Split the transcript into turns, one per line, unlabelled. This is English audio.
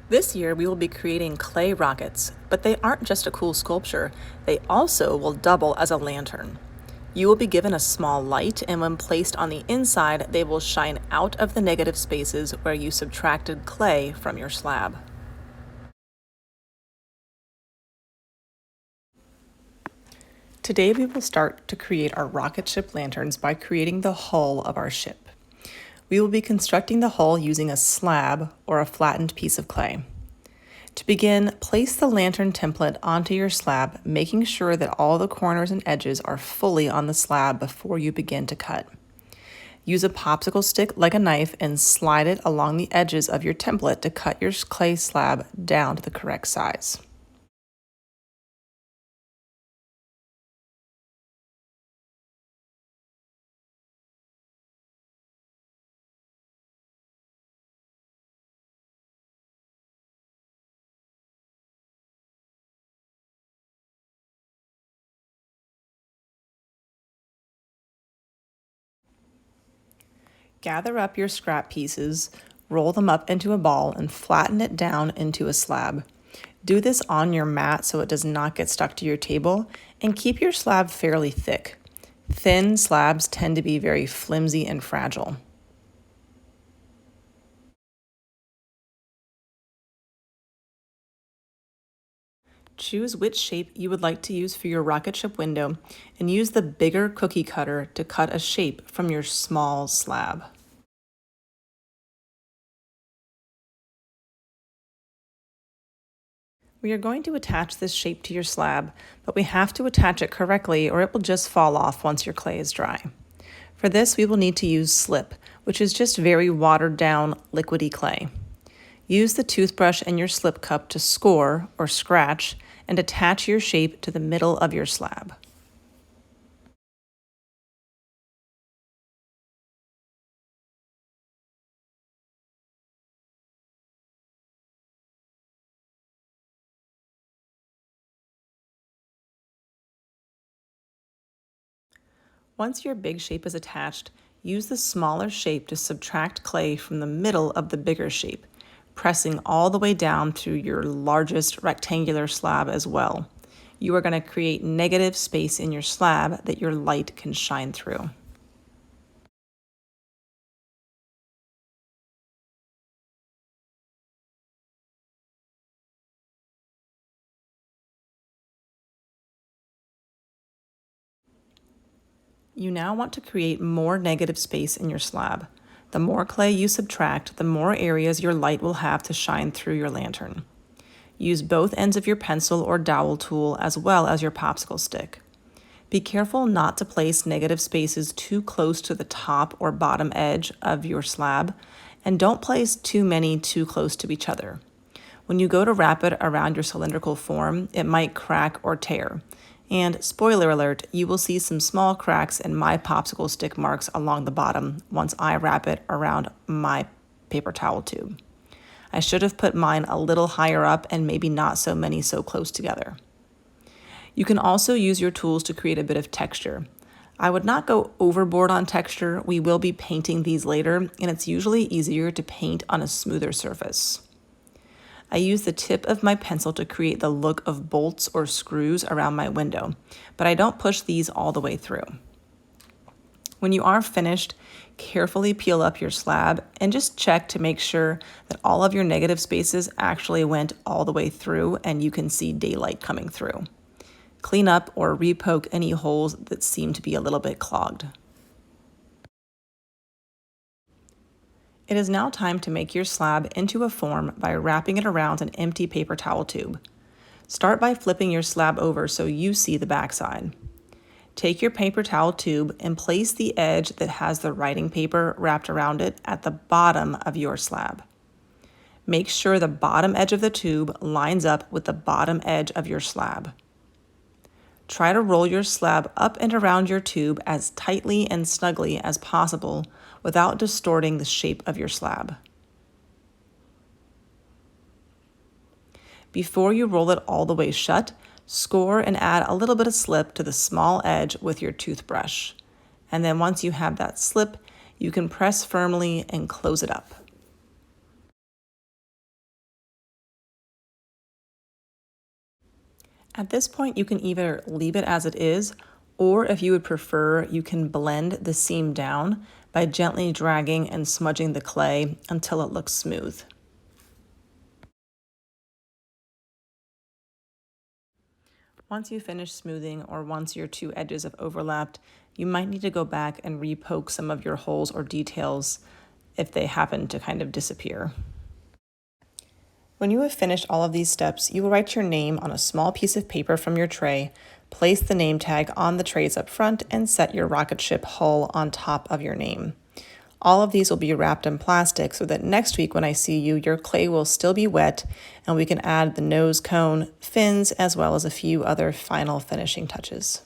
This year, we will be creating clay rockets, but they aren't just a cool sculpture, they also will double as a lantern. You will be given a small light, and when placed on the inside, they will shine out of the negative spaces where you subtracted clay from your slab. Today, we will start to create our rocket ship lanterns by creating the hull of our ship. We will be constructing the hull using a slab or a flattened piece of clay. To begin, place the lantern template onto your slab, making sure that all the corners and edges are fully on the slab before you begin to cut. Use a popsicle stick like a knife and slide it along the edges of your template to cut your clay slab down to the correct size. Gather up your scrap pieces, roll them up into a ball, and flatten it down into a slab. Do this on your mat so it does not get stuck to your table, and keep your slab fairly thick. Thin slabs tend to be very flimsy and fragile. Choose which shape you would like to use for your rocket ship window and use the bigger cookie cutter to cut a shape from your small slab. We are going to attach this shape to your slab, but we have to attach it correctly or it will just fall off once your clay is dry. For this, we will need to use slip, which is just very watered down, liquidy clay. Use the toothbrush and your slip cup to score or scratch and attach your shape to the middle of your slab. Once your big shape is attached, use the smaller shape to subtract clay from the middle of the bigger shape, pressing all the way down through your largest rectangular slab as well. You are going to create negative space in your slab that your light can shine through. You now want to create more negative space in your slab. The more clay you subtract, the more areas your light will have to shine through your lantern. Use both ends of your pencil or dowel tool as well as your popsicle stick. Be careful not to place negative spaces too close to the top or bottom edge of your slab, and don't place too many too close to each other. When you go to wrap it around your cylindrical form, it might crack or tear. And spoiler alert, you will see some small cracks in my popsicle stick marks along the bottom once I wrap it around my paper towel tube. I should have put mine a little higher up and maybe not so many so close together. You can also use your tools to create a bit of texture. I would not go overboard on texture. We will be painting these later, and it's usually easier to paint on a smoother surface. I use the tip of my pencil to create the look of bolts or screws around my window, but I don't push these all the way through. When you are finished, carefully peel up your slab and just check to make sure that all of your negative spaces actually went all the way through and you can see daylight coming through. Clean up or repoke any holes that seem to be a little bit clogged. It is now time to make your slab into a form by wrapping it around an empty paper towel tube. Start by flipping your slab over so you see the backside. Take your paper towel tube and place the edge that has the writing paper wrapped around it at the bottom of your slab. Make sure the bottom edge of the tube lines up with the bottom edge of your slab. Try to roll your slab up and around your tube as tightly and snugly as possible without distorting the shape of your slab. Before you roll it all the way shut, score and add a little bit of slip to the small edge with your toothbrush. And then once you have that slip, you can press firmly and close it up. At this point, you can either leave it as it is, or if you would prefer, you can blend the seam down by gently dragging and smudging the clay until it looks smooth. Once you finish smoothing, or once your two edges have overlapped, you might need to go back and repoke some of your holes or details if they happen to kind of disappear. When you have finished all of these steps, you will write your name on a small piece of paper from your tray, place the name tag on the trays up front, and set your rocket ship hull on top of your name. All of these will be wrapped in plastic so that next week when I see you, your clay will still be wet and we can add the nose cone, fins, as well as a few other final finishing touches.